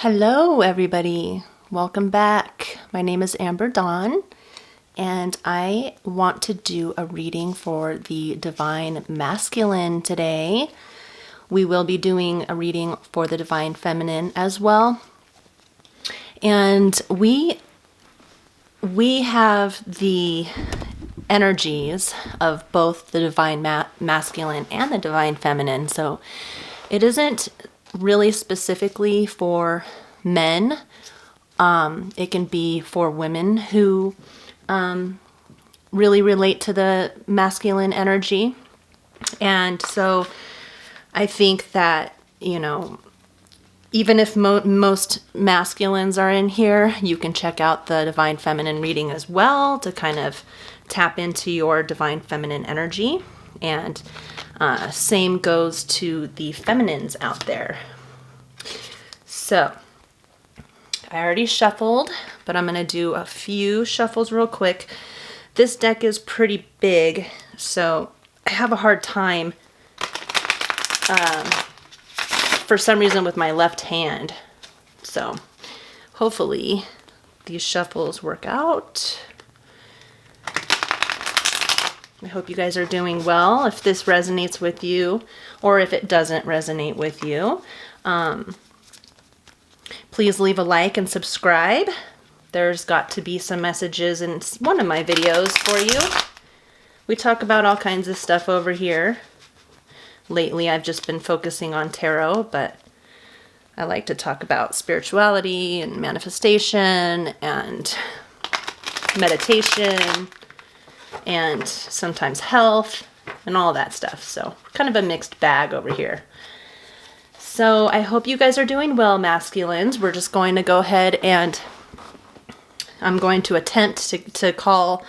Hello, everybody. Welcome back. My name is Amber Dawn, and I want to do a reading for the Divine Masculine today. We will be doing a reading for the Divine Feminine as well. And we have the energies of both the Divine Masculine and the Divine Feminine. So it isn't really specifically for men. It can be for women who really relate to the masculine energy. And so I think that, even if most masculines are in here, you can check out the Divine Feminine reading as well to kind of tap into your Divine Feminine energy. And same goes to the feminines out there. So I already shuffled, but I'm going to do a few shuffles real quick. This deck is pretty big, so I have a hard time for some reason with my left hand. So hopefully these shuffles work out. I hope you guys are doing well. If this resonates with you, or if it doesn't resonate with you, please leave a like and subscribe. There's got to be some messages in one of my videos for you. We talk about all kinds of stuff over here. Lately, I've just been focusing on tarot, but I like to talk about spirituality and manifestation and meditation and sometimes health and all that stuff. So kind of a mixed bag over here. So I hope you guys are doing well, masculines. We're just going to go ahead and I'm going to attempt to call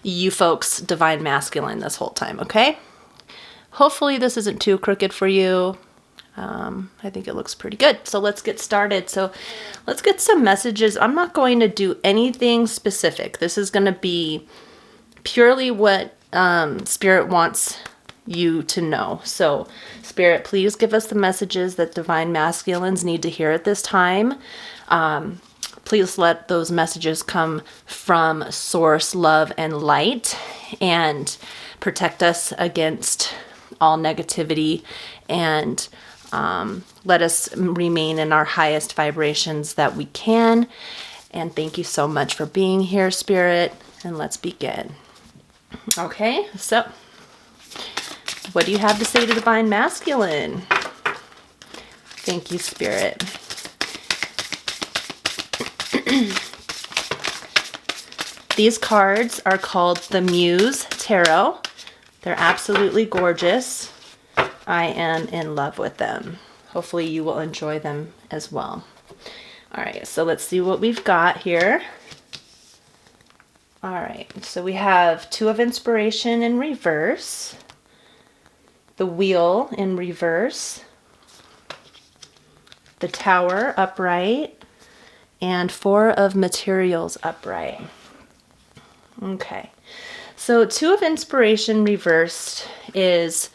you folks Divine Masculine this whole time, okay? Hopefully this isn't too crooked for you. I think it looks pretty good. So let's get started. So let's get some messages. I'm not going to do anything specific. This is going to be purely what Spirit wants you to know. So Spirit, please give us the messages that Divine Masculines need to hear at this time. Please let those messages come from source, love, and light, and protect us against all negativity, and let us remain in our highest vibrations that we can. And thank you so much for being here, Spirit, and let's begin. Okay, so what do you have to say to Divine Masculine? Thank you, Spirit. These cards are called the Muse Tarot. They're absolutely gorgeous. I am in love with them. Hopefully you will enjoy them as well. All right, so let's see what we've got here. All right, so we have Two of Inspiration in reverse, the Wheel in reverse, the Tower upright, and Four of Materials upright. Okay, so Two of Inspiration reversed is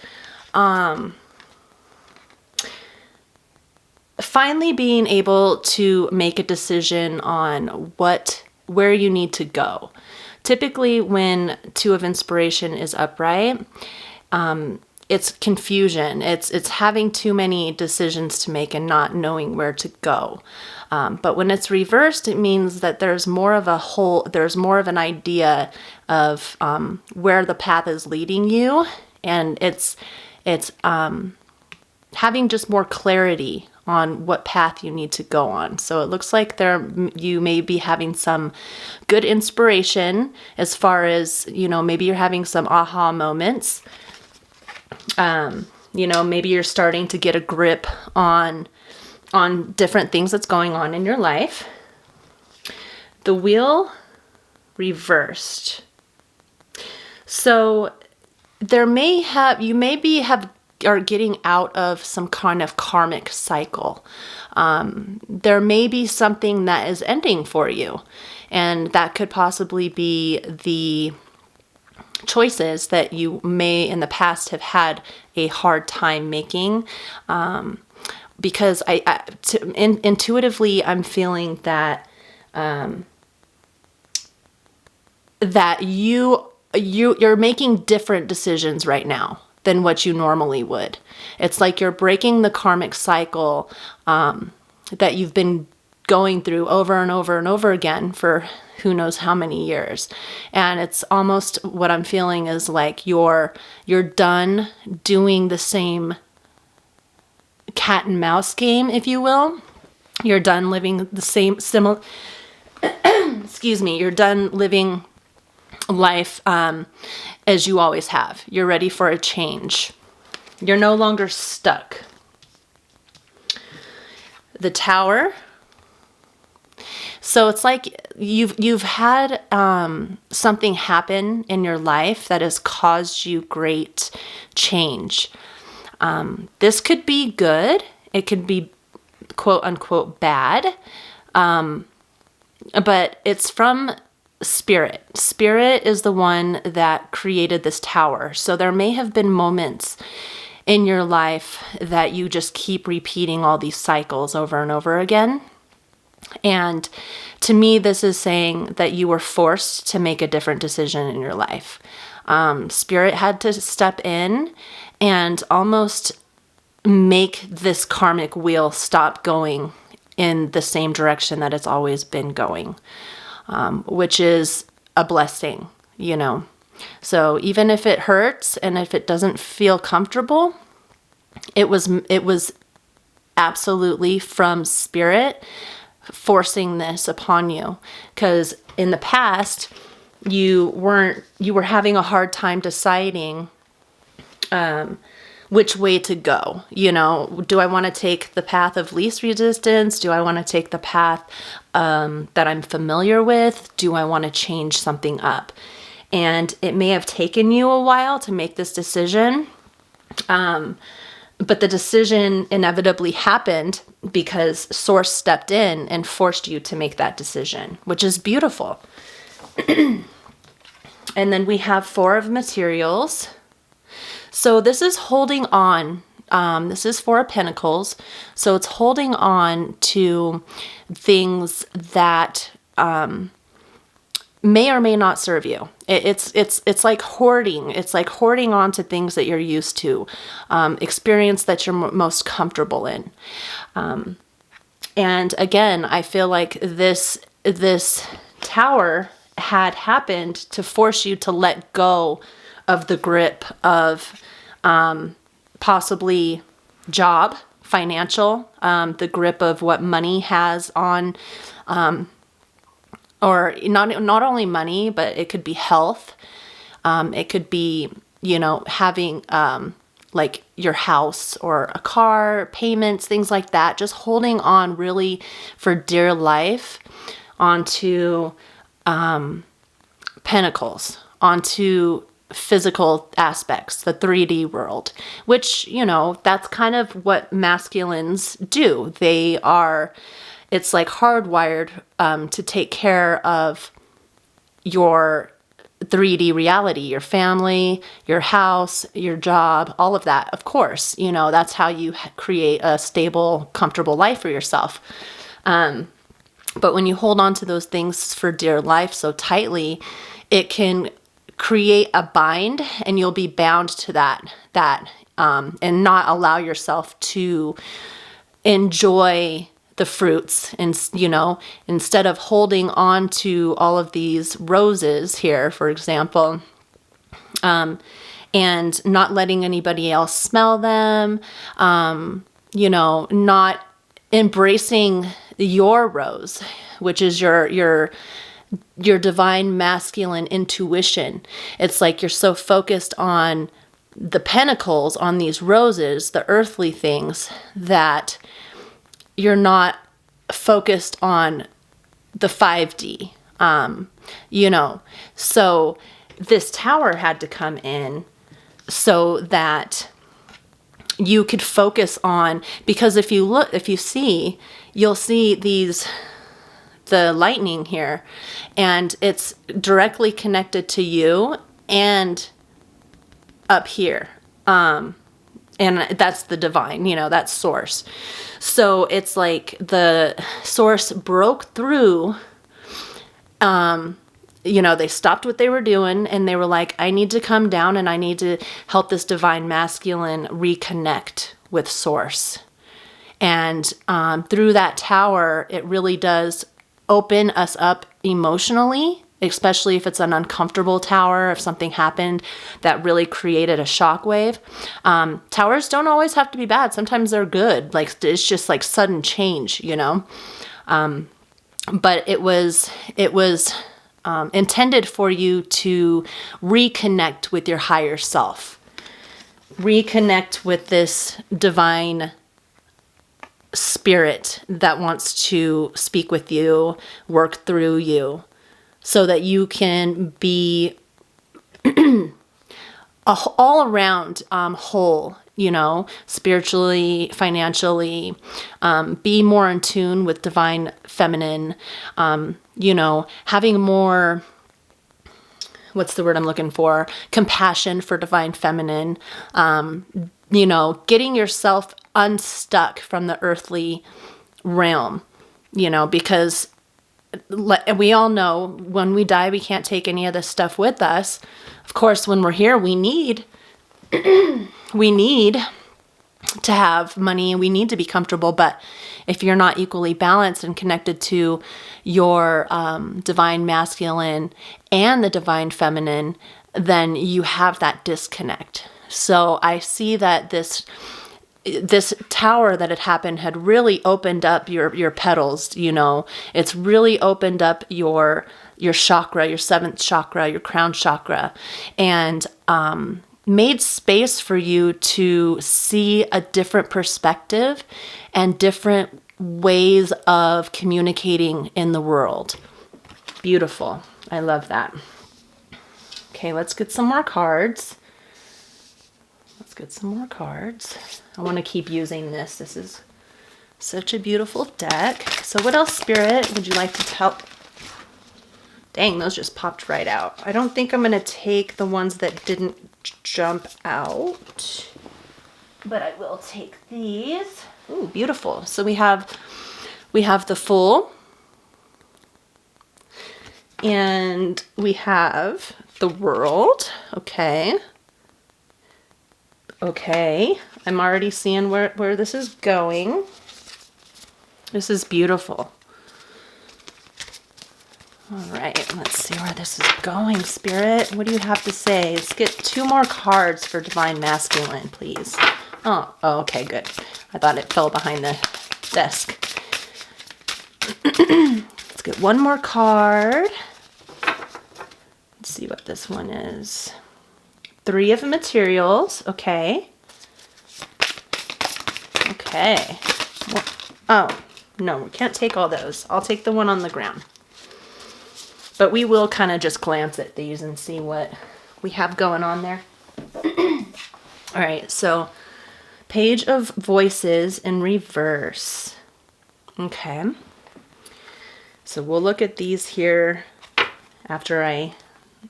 finally being able to make a decision on where you need to go. Typically when Two of Inspiration is upright, it's confusion. It's having too many decisions to make and not knowing where to go. But when it's reversed, it means that there's more of an idea of where the path is leading you, and it's having just more clarity on what path you need to go on. So it looks like you may be having some good inspiration as far as, maybe you're having some aha moments. Maybe you're starting to get a grip on different things that's going on in your life. The Wheel reversed. So you are getting out of some kind of karmic cycle. There may be something that is ending for you, and that could possibly be the choices that you may in the past have had a hard time making, because intuitively I'm feeling that that you're making different decisions right now than what you normally would. It's like you're breaking the karmic cycle that you've been going through over and over and over again for who knows how many years. And it's almost what I'm feeling is like you're done doing the same cat and mouse game, if you will. You're done living the same similar excuse me, you're done living life as you always have. You're ready for a change. You're no longer stuck. The Tower. So it's like you've had something happen in your life that has caused you great change. This could be good. It could be quote unquote bad. But it's from Spirit. Spirit is the one that created this tower. So there may have been moments in your life that you just keep repeating all these cycles over and over again. And to me, this is saying that you were forced to make a different decision in your life. Spirit had to step in and almost make this karmic wheel stop going in the same direction that it's always been going, which is a blessing, you know. So even if it hurts and if it doesn't feel comfortable, it was absolutely from Spirit forcing this upon you. Because in the past, you were having a hard time deciding which way to go. You know, do I want to take the path of least resistance? Do I want to take the path that I'm familiar with? Do I want to change something up? And it may have taken you a while to make this decision. But the decision inevitably happened because Source stepped in and forced you to make that decision, which is beautiful. And then we have Four of Materials. So this is holding on. This is Four of Pentacles. So it's holding on to things that may or may not serve you. It's like hoarding. It's like hoarding on to things that you're used to, experience that you're most comfortable in. And again, I feel like this tower had happened to force you to let go of the grip of possibly job, financial, the grip of what money has on, or not only money, but it could be health. It could be, you know, having like your house or a car, payments, things like that. Just holding on really for dear life onto pentacles, onto physical aspects, the 3D world, which, you know, that's kind of what masculines do. It's like hardwired to take care of your 3D reality, your family, your house, your job, all of that. Of course, you know, that's how you create a stable, comfortable life for yourself. But when you hold on to those things for dear life so tightly, it can create a bind, and you'll be bound to that, and not allow yourself to enjoy the fruits. And, you know, instead of holding on to all of these roses here, for example, and not letting anybody else smell them, you know, not embracing your rose, which is your divine masculine intuition. It's like you're so focused on the pentacles, on these roses, the earthly things, that you're not focused on the 5D, you know. So this tower had to come in so that you could focus on, because if you see, you'll see the lightning here, and it's directly connected to you and up here. And that's the divine, that's source. So it's like the source broke through, they stopped what they were doing and they were like, I need to come down and I need to help this divine masculine reconnect with source. And through that tower, it really does open us up emotionally, especially if it's an uncomfortable tower, if something happened that really created a shockwave. Towers don't always have to be bad. Sometimes they're good. Like, it's just like sudden change, but it was intended for you to reconnect with your higher self, reconnect with this divine spirit that wants to speak with you, work through you, so that you can be all around whole, spiritually, financially, be more in tune with divine feminine, having more, what's the word I'm looking for? Compassion for divine feminine, getting yourself unstuck from the earthly realm, because we all know when we die, we can't take any of this stuff with us. Of course, when we're here, we need to have money and we need to be comfortable. But if you're not equally balanced and connected to your divine masculine and the divine feminine, then you have that disconnect. So I see that this tower that had happened had really opened up your petals, it's really opened up your chakra, your seventh chakra, your crown chakra, and made space for you to see a different perspective and different ways of communicating in the world. Beautiful. I love that. Okay, let's get some more cards. I want to keep using this. This is such a beautiful deck. So what else, Spirit, would you like to tell? Dang, those just popped right out. I don't think I'm going to take the ones that didn't jump out, but I will take these. Ooh, beautiful. So we have the Fool, and we have the World. Okay, I'm already seeing where this is going. This is beautiful. All right, let's see where this is going, Spirit. What do you have to say? Let's get 2 more cards for Divine Masculine, please. Oh, okay, good. I thought it fell behind the desk. Let's get 1 more card. Let's see what this one is. 3 of materials. Okay. Well, oh, no, we can't take all those. I'll take the one on the ground. But we will kind of just glance at these and see what we have going on there. All right, so Page of Voices in reverse. Okay. So we'll look at these here after I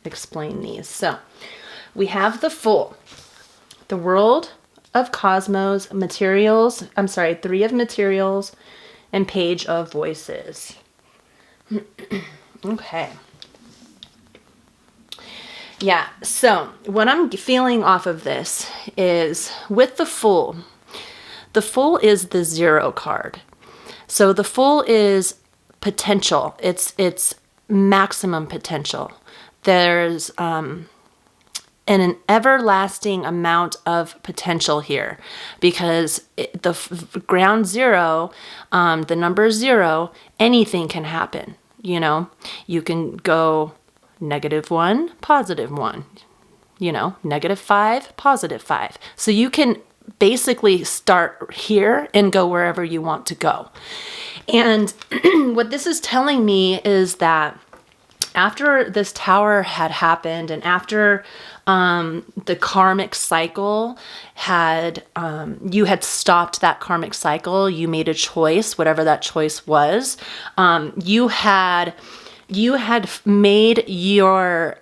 explain these. So we have the Fool, the World of Cosmos, materials, 3 of materials, and Page of Voices. Okay. Yeah, so what I'm feeling off of this is with the Fool is the 0 card. So the Fool is potential. It's maximum potential. There's an everlasting amount of potential here, because ground 0, the number 0, anything can happen. You can go -1, +1, -5, +5. So you can basically start here and go wherever you want to go. And what this is telling me is that after this tower had happened and after the karmic cycle had, you had stopped that karmic cycle, you made a choice, whatever that choice was, you had made your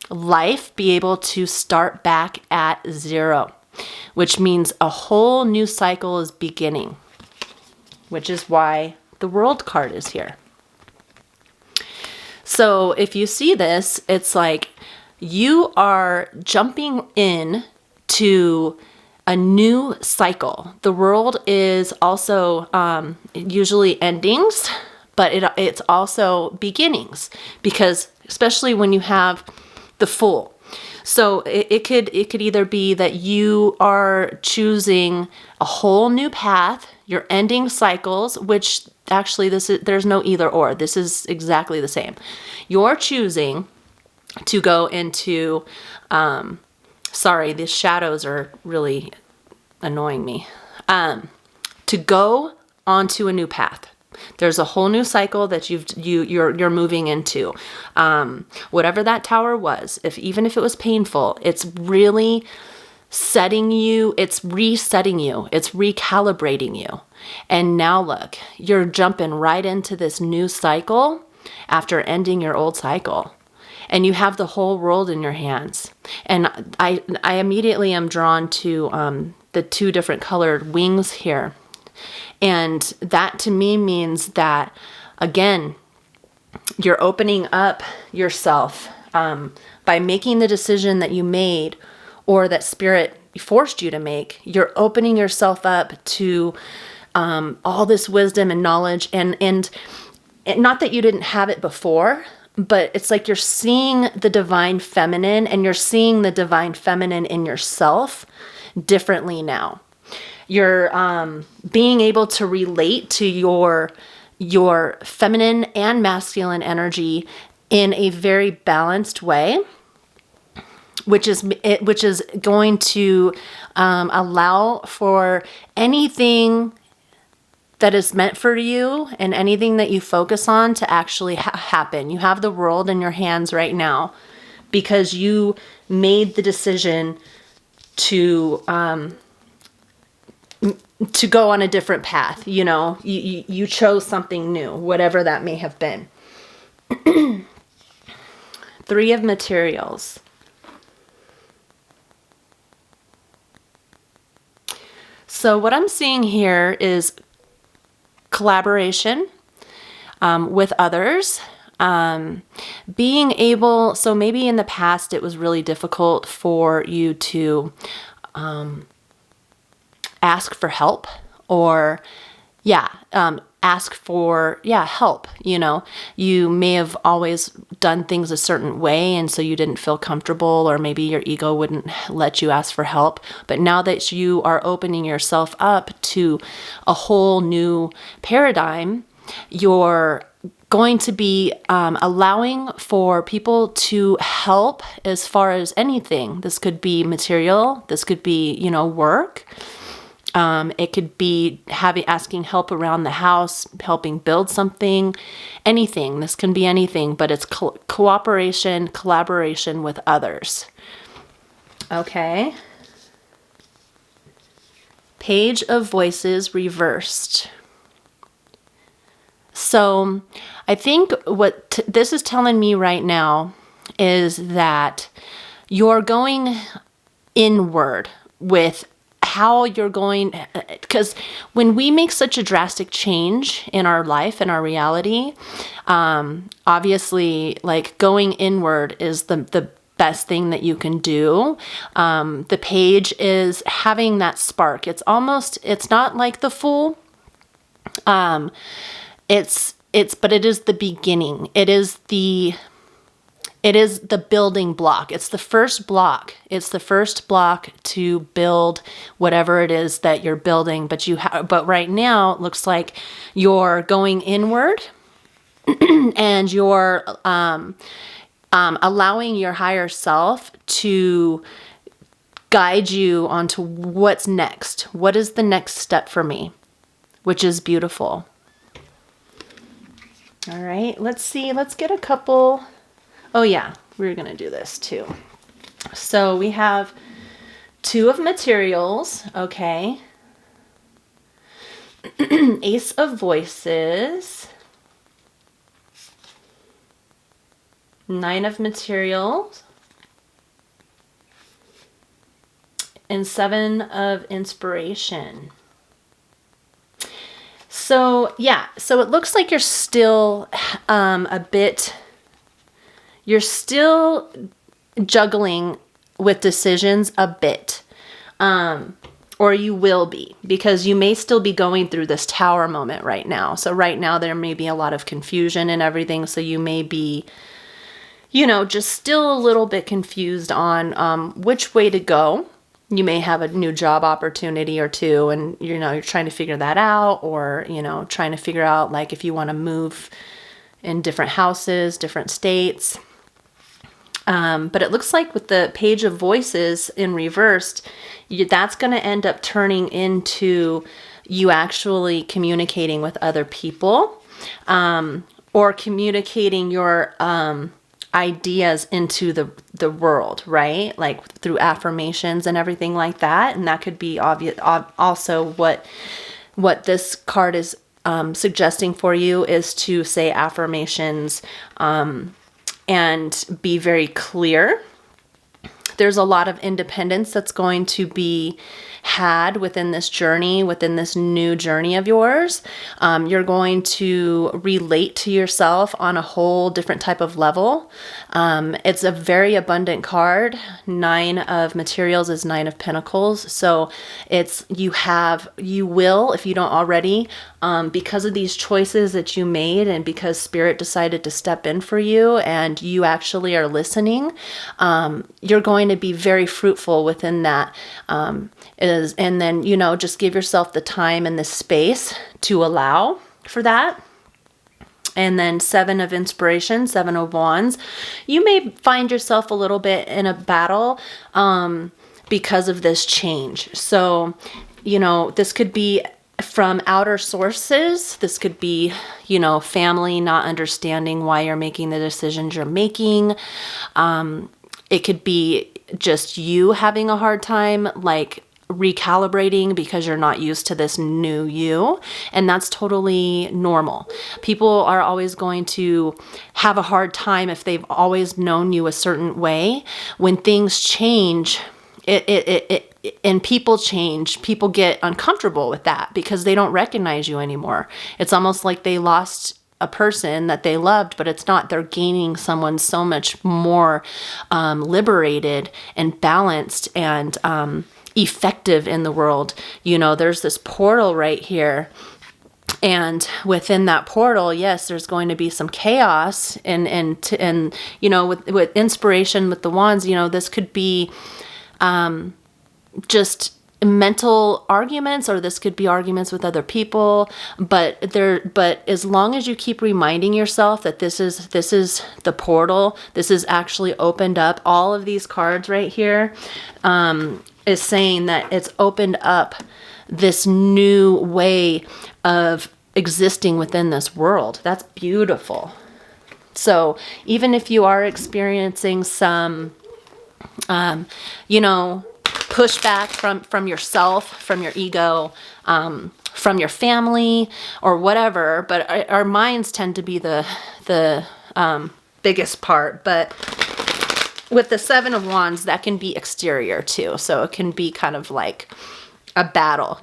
life be able to start back at 0. which means a whole new cycle is beginning, which is why the World card is here. So if you see this, it's like you are jumping in to a new cycle. The World is also usually endings, but it's also beginnings, because especially when you have the Fool. So it could either be that you are choosing a whole new path, you're ending cycles, which actually there's no either or. This is exactly the same. You're choosing to go into, sorry, these shadows are really annoying me, to go onto a new path. There's a whole new cycle that you're moving into. Whatever that tower was, even if it was painful, it's really setting you, it's resetting you, it's recalibrating you. And now look, you're jumping right into this new cycle after ending your old cycle. And you have the whole world in your hands. And I immediately am drawn to the two different colored wings here. And that to me means that, again, you're opening up yourself by making the decision that you made or that Spirit forced you to make. You're opening yourself up to all this wisdom and knowledge. And not that you didn't have it before, but it's like you're seeing the divine feminine, and you're seeing the divine feminine in yourself differently now. You're being able to relate to your feminine and masculine energy in a very balanced way, which is going to allow for anything that is meant for you and anything that you focus on to actually happen. You have the world in your hands right now because you made the decision to go on a different path. You know, you chose something new, whatever that may have been. 3 of Materials. So what I'm seeing here is collaboration with others. Being able, so maybe in the past it was really difficult for you to ask for help, or ask for help. You know, you may have always done things a certain way, and so you didn't feel comfortable, or maybe your ego wouldn't let you ask for help. But now that you are opening yourself up to a whole new paradigm, you're going to be allowing for people to help as far as anything. This could be material, this could be, work. It could be asking help around the house, helping build something, anything. This can be anything, but it's cooperation, collaboration with others. Okay. Page of Voices reversed. So I think what this is telling me right now is that you're going inward with how you're going, because when we make such a drastic change in our life and our reality, obviously, like, going inward is the best thing that you can do. The page is having that spark. It's not like the Fool. But it is the beginning. It is the building block. It's the first block. It's the first block to build whatever it is that you're building. But right now it looks like you're going inward and you're allowing your higher self to guide you onto what's next. What is the next step for me? Which is beautiful. All right, let's see. Let's get a couple. Oh yeah, we're going to do this too. So we have 2 of Materials, okay. Ace of Voices. 9 of Materials. and 7 of inspiration. So yeah, so it looks like you're still you're still juggling with decisions a bit. Or you will be, because you may still be going through this Tower moment right now. So right now there may be a lot of confusion and everything. So you may be, just still a little bit confused on which way to go. You may have a new job opportunity or two, and you're trying to figure that out, or trying to figure out like if you want to move in different houses, different states. But it looks like with the Page of Voices in reversed, that's going to end up turning into you actually communicating with other people, or communicating your ideas into the world, right? Like through affirmations and everything like that. And that could be obvious. Also, what this card is suggesting for you is to say affirmations and be very clear. There's a lot of independence that's going to be had within this journey, within this new journey of yours. You're going to relate to yourself on a whole different type of level. It's a very abundant card. 9 of materials is 9 of pentacles. So you will, if you don't already, because of these choices that you made and because Spirit decided to step in for you and you actually are listening, you're going to be very fruitful within that. And then, just give yourself the time and the space to allow for that. And then 7 of inspiration, 7 of wands. You may find yourself a little bit in a battle because of this change. So, this could be from outer sources. This could be, family not understanding why you're making the decisions you're making. It could be just you having a hard time, like recalibrating because you're not used to this new you. And that's totally normal. People are always going to have a hard time if they've always known you a certain way. When things change, and people change, people get uncomfortable with that because they don't recognize you anymore. It's almost like they lost a person that they loved, but it's not. They're gaining someone so much more liberated and balanced and effective in the world. There's this portal right here. And within that portal, yes, there's going to be some chaos and with inspiration with the wands, this could be just mental arguments, or this could be arguments with other people, but as long as you keep reminding yourself that this is the portal, this is actually opened up. All of these cards right here is saying that it's opened up this new way of existing within this world. That's beautiful. So even if you are experiencing some pushback from yourself, from your ego, from your family or whatever, but our minds tend to be the biggest part. But with the 7 of wands, that can be exterior too. So it can be kind of like a battle,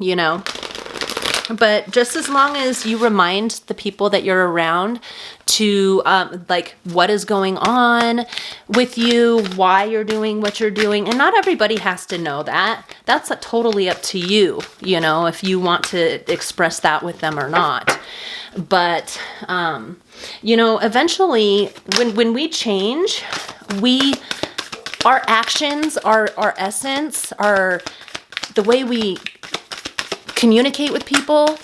But just as long as you remind the people that you're around to like what is going on with you, why you're doing what you're doing. And not everybody has to know that. That's totally up to you, if you want to express that with them or not. But, eventually when we change, our actions, our essence, the way we communicate with people,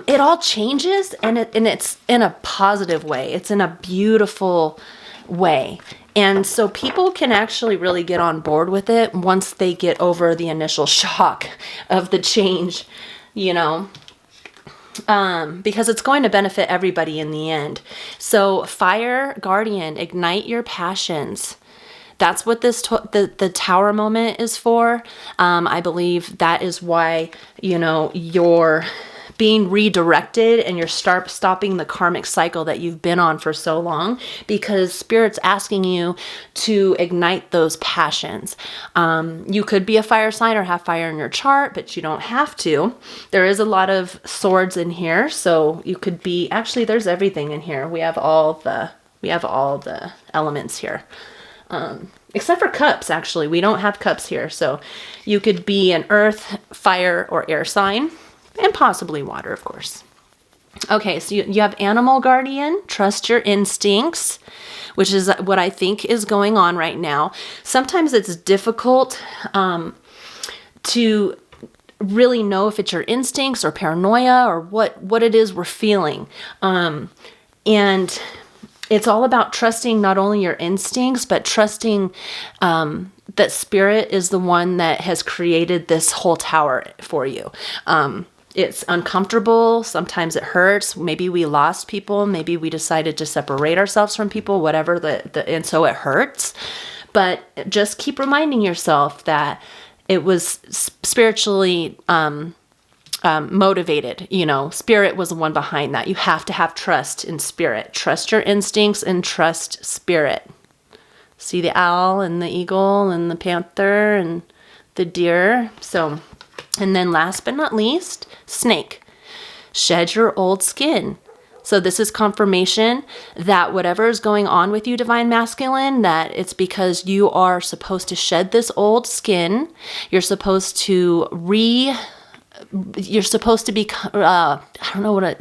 it all changes, and it's in a positive way. It's in a beautiful way. And so people can actually really get on board with it once they get over the initial shock of the change, because it's going to benefit everybody in the end. So Fire Guardian, ignite your passions. That's what the Tower moment is for. I believe that is why, your being redirected, and you're stopping the karmic cycle that you've been on for so long, because Spirit's asking you to ignite those passions. You could be a fire sign or have fire in your chart, but you don't have to. There is a lot of swords in here, so you could be, actually there's everything in here. We have all the elements here. Except for cups, actually. We don't have cups here. So you could be an earth, fire, or air sign, and possibly water, of course. Okay, so you have animal guardian, trust your instincts, which is what I think is going on right now. Sometimes it's difficult to really know if it's your instincts or paranoia or what it is we're feeling. And it's all about trusting not only your instincts, but trusting that Spirit is the one that has created this whole tower for you. It's uncomfortable. Sometimes it hurts. Maybe we lost people. Maybe we decided to separate ourselves from people, whatever, and so it hurts. But just keep reminding yourself that it was spiritually motivated. Spirit was the one behind that. You have to have trust in Spirit. Trust your instincts and trust Spirit. See the owl and the eagle and the panther and the deer. So, and then last but not least, snake. Shed your old skin. So this is confirmation that whatever is going on with you, Divine Masculine, that it's because you are supposed to shed this old skin. You're supposed to be, I don't know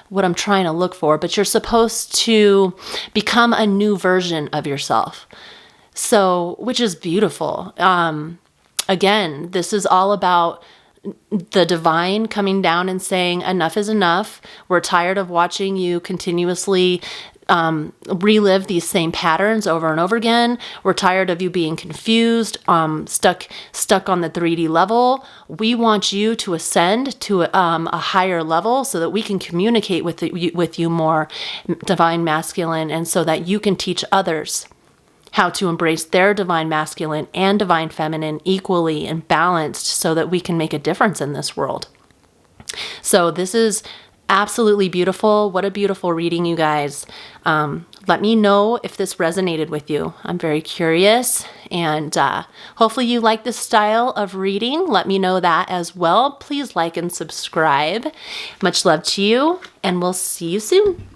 what I'm trying to look for, but you're supposed to become a new version of yourself. So, which is beautiful. Again, this is all about the divine coming down and saying, enough is enough. We're tired of watching you continuously relive these same patterns over and over again. We're tired of you being confused, stuck on the 3D level. We want you to ascend to a higher level so that we can communicate with you more, Divine Masculine, and so that you can teach others how to embrace their Divine Masculine and Divine Feminine equally and balanced so that we can make a difference in this world. So this is absolutely beautiful. What a beautiful reading, you guys. Let me know if this resonated with you. I'm very curious, and hopefully you like this style of reading. Let me know that as well. Please like and subscribe. Much love to you, and we'll see you soon.